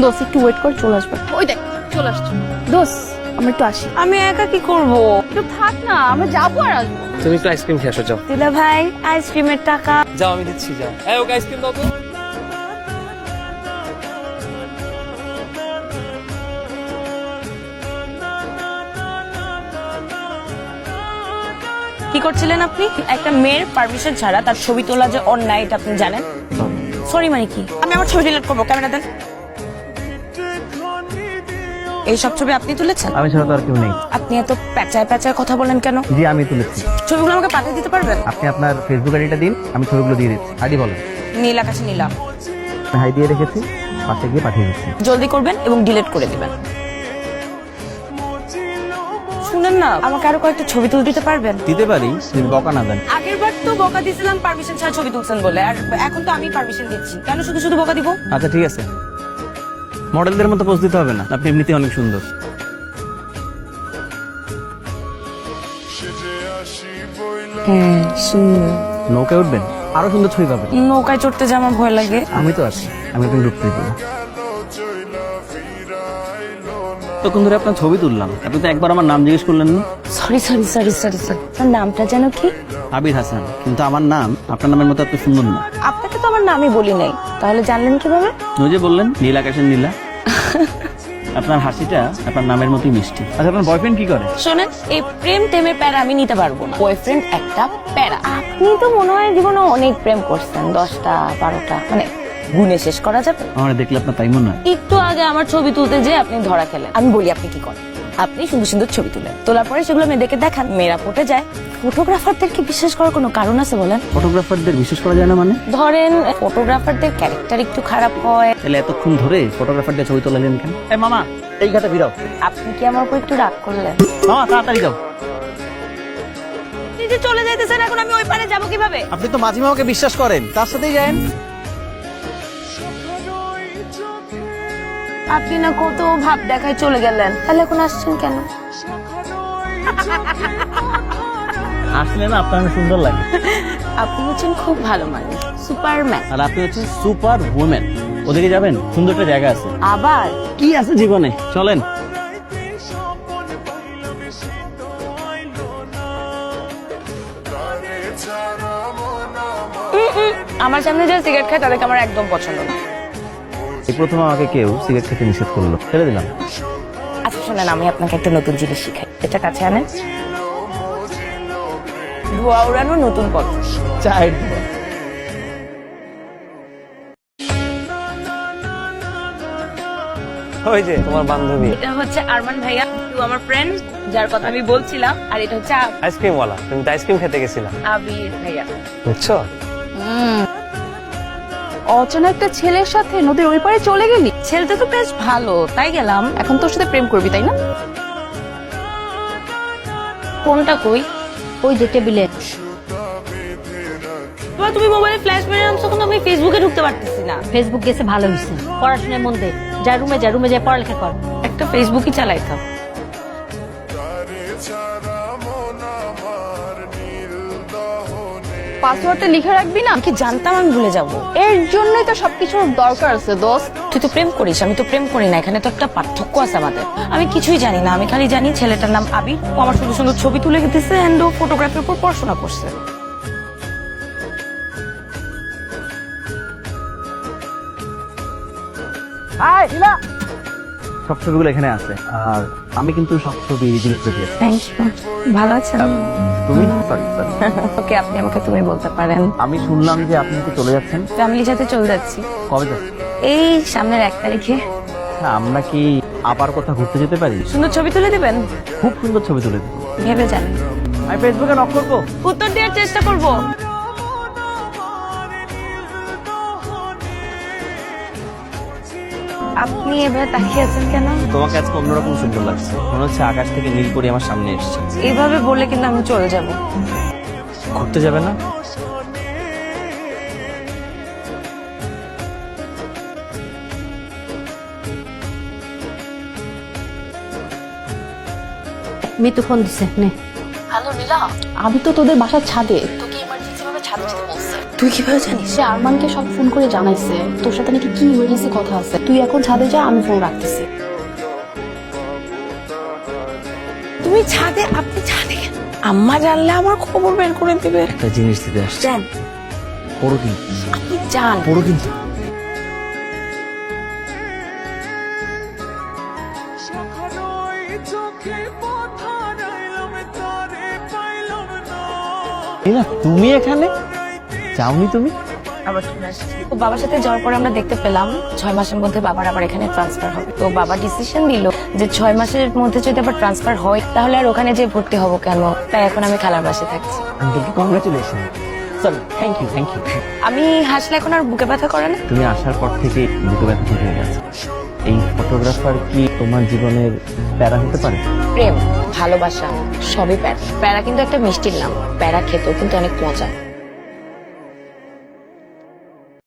দোস্ত একটু ওয়েট কর, চলে আসবে। ওই দেখ চলে আসছে। দোস্ত আমরা একটু আসি। আমি একা কি করব? একটু থাক না, আমরা যাবো আর আসবো। তুমি একটু আইসক্রিম খেয়ে আসো, যাও। দিলা ভাই আইসক্রিমের টাকা। যাও, আমি দিচ্ছি, যাও। এই ওকে আইসক্রিম দাও তো। কি করছিলেন আপনি? একটা মেয়ের পারমিশন ছাড়া তার ছবি তোলা যে অন্যায়, এটা আপনি জানেন? সরি মানে কি? আমি আমার ছবি ডিলিট করবো, ক্যামেরা দেন। এই সব ছবি আপনি তুলেছেন? আমি ছাড়া তো আর কেউ নেই। আপনি এত প্যাচায় প্যাচায় কথা বলেন কেন? জি আমি তুলেছি। ছবিগুলো আমাকে পাঠিয়ে দিতে পারবেন? আপনি আপনার ফেসবুক আইডিটা দিন, আমি ছবিগুলো দিয়ে দিচ্ছি। আইডি বলেন। নীল আকাশে নীলা। হাই দিয়ে রেখেছি, পাশে গিয়ে পাঠিয়ে দিচ্ছি। জলদি করবেন এবং ডিলিট করে দিবেন। শুনেন না, আমাকে আরো কয়েকটা ছবি তুলে দিতে পারবেন? দিতে পারি, যদি বকা না দেন। আগের বার তো বকা দিয়েছিলাম পারমিশন ছাড়া ছবি তুলছেন বলে, আর এখন তো আমি পারমিশন দিচ্ছি, কেন শুধু শুধু বকা দিব? আচ্ছা ঠিক আছে, মডেলদের মতো পোজ দিতে হবে না, আপনি এমনিতেই অনেক সুন্দর। হ্যাঁ সুন্দর। নৌকায় উঠবেন, আরো সুন্দর ছবি পাবেন। নৌকায় চড়তে যে আমার ভয় লাগে। আমি তো আছি, আমি আপনি ঢুকতে দেবো। তখন ধরে আপনার ছবি তুললাম, আপনি তো একবার আমার নাম জিজ্ঞেস করলেন না। Sorry sorry sorry sorry sorry, আপনার নামটা যেন কি? আবির হাসান, কিন্তু আমার নাম আপনার নামের মতো এত সুন্দর না। আপনাকে তো আমার নামই বলি নাই, তাহলে জানলেন কিভাবে? ওই যে বললেন নীল আকাশের নীলা। আপনার হাসিটা আপনার নামের মতোই মিষ্টি। আচ্ছা আপনার বয়ফ্রেন্ড কি করে? শোনেন, এই প্রেম টেমের প্যারা আমি নিতে পারবো না। বয়ফ্রেন্ড একটা প্যারা। আপনি তো মনে হয় জীবনে অনেক প্রেম করছেন, 10টা 12টা, মানে গুণে শেষ করা যাবে। আমার দেখলে আপনার তাই মনে হয়? একটু আগে আমার ছবি তুলতে যে আপনি ধরা খেলেন। আমি বলি আপনি কি করেন? আপনি সুন্দর সুন্দর ছবি তুলেন, তোলার পরে সেগুলো মেয়েদেরকে দেখান, মেয়েরা পটে যায়। ফটোগ্রাফারদেরকে বিশ্বাস করার কোনো কারণ আছে বলেন? ফটোগ্রাফারদের বিশ্বাস করা যায় না মানে? ধরেন ফটোগ্রাফারদের ক্যারেক্টার একটু খারাপ হয়। তাহলে এতক্ষণ ধরে ফটোগ্রাফারদের ছবি তোলালেন কেন? এই মামা, এই ঘাটে ভিড়াও। আপনি কি আমার উপর একটু রাগ করলেন? মামা তাড়াতাড়ি যাও। আপনি যে চলে যাইতেছেন, এখন আমি ওই পারে যাবো কিভাবে? আপনি তো মাঝি মামাকে বিশ্বাস করেন, তার সাথেই যান। আপনি না কত ভাব দেখায় চলে গেলেন, তাহলে এখন আসছেন কেন? আসলে না আপনার সুন্দর লাগে। আপনি হচ্ছেন খুব ভালো মানুষ, সুপারম্যান। আর আপনি হচ্ছেন সুপার ওমেন। ওদিকে যাবেন, সুন্দর একটা জায়গা আছে। আবার কি আছে জীবনে, চলেন। আমার সামনে যারা সিগারেট খায় তাদেরকে আমার একদম পছন্দ না। এই প্রথম আমাকে কেউ সিগারেট খেতে নিষেধ করলো, ছেড়ে দিলাম। আচ্ছা শোনেন, আমি আপনাকে একটা নতুন জিনিস শিখাই, এটা কাছে আনেন। ধোয়া উড়ানো নতুন পথ। চায়ের ওই যে তোমার বান্ধবী এটা হচ্ছে আরমান ভাইয়া, তুই আমার ফ্রেন্ড যার কথা আমি বলছিলাম, আর এটা হচ্ছে আইসক্রিম ওয়ালা। তুমি তো আইসক্রিম খেতে গেছিলা, আবির ভাইয়া। বুঝছো? অচেনা একটা ছেলের সাথে নদীর ওই পারে চলে গেলি। ছেলেটা তো বেশ ভালো, তাই গেলাম। এখন তোর সাথে প্রেম করবি তাই না? কোনটা কই? ওই যে টেবিলে। তুমি মোবাইলে ফ্ল্যাশ মেরে আনছো, কিন্তু আমি ফেসবুকে ঢুকতে পারতেছি না। ফেসবুক গেছে ভালো হয়েছে, পড়াশোনার মন দে। যা রুমে যা, রুমে যা পড়ালেখা কর। একটা ফেসবুকই চালাইতাম। পাসওয়ার্ডটা লিখে রাখবি না? কি জানতাম আমি ভুলে যাবো। এর জন্যই তো সবকিছুর দরকার আছে দোস্ত। তুই তো প্রেম করিস, আমি তো প্রেম করি না। এখানে তো একটা পার্থক্য আছে আমাদের। আমি কিছুই জানি না, আমি খালি জানি ছেলেটার নাম আবির, ও আমার সুন্দর সুন্দর ছবি তুলে দিতেছে, এন্ড ও ফটোগ্রাফির উপর পড়াশোনা করছে। সব ছবিগুলো এখানে আছে, আর আমি কিন্তু সব ছবি ডিলিট করে দিয়েছি। Thank you. ভালো আছেন? তুমি সরি সরি। ওকে, আপনি আমাকে তুমি বলতে পারেন। আমি শুনলাম যে আপনি কি চলে যাচ্ছেন। ফ্যামিলির সাথে চলে যাচ্ছি কবে যাচ্ছেন? এই সামনের 1 তারিখে। আমরা কি আবার কোথাও ঘুরতে যেতে পারি? সুন্দর ছবি তুলে দিবেন? খুব সুন্দর ছবি তুলে দেবো। ভেবে জানেন। আমি ফেসবুকে নক করবো। উত্তর দেওয়ার চেষ্টা করব। আপনি এভাবে তাকিয়ে আছেন কেন? তোমাকে আজকে অন্যরকম সুন্দর লাগছে, মনে হচ্ছে আকাশ থেকে নীল পরি আমার সামনে এসেছে। এভাবে বললে কিন্তু আমি চলে যাব। ঘুরতে যাবে না? মিতু ফোন দিছে নে। হ্যালো নীলা, আমি তো তোদের বাসার ছাদে। তোকে ইমার্জেন্সি ভাবে ছাদে যেতে বলছে। তুই কিভাবে জানিস? সে আরমানকে সব ফোন করে জানাইছে তোর সাথে নাকি কি ইমার্জেন্সি কথা আছে। তুই এখন ছাদে যা, আমি ফোন রাখতেছি। তুমি ছাদে? আপনি ছাদে কেন? আম্মা জানলে আমার খবর বের করে দিবে। একটা জিনিস দিতে আসছে। যান, পড়ো কিন্তু, আপনি যান। পড়ো কিন্তু। এই না, তুমি এখানে যাওনি তুমি? আবার চলে আসছি। তো বাবার সাথে যাওয়ার পরে আমরা দেখতে পেলাম 6 মাসের মধ্যে বাবার আবার এখানে ট্রান্সফার হবে। তো বাবা ডিসিশন দিল যে 6 মাসের মধ্যে যদি আবার ট্রান্সফার হয় তাহলে আর ওখানে যে ভর্তি হব কেন, তাই এখন আমি খালার বাসায় থাকছি। আঙ্কেলকে congratulation. Sorry, thank you, thank you. আমি হাসলে এখন আর বুকে ব্যথা করে না। তুমি আসার পর থেকে বুকে ব্যথা ঠিক হয়ে গেছে। এই ফটোগ্রাফার কি তোমার জীবনের প্যারা হতে পারে? প্রেম, ভালোবাসা সবই প্যারা। প্যারা কিন্তু একটা মিষ্টির নাম। প্যারা খেতেও কিন্তু অনেক মজা।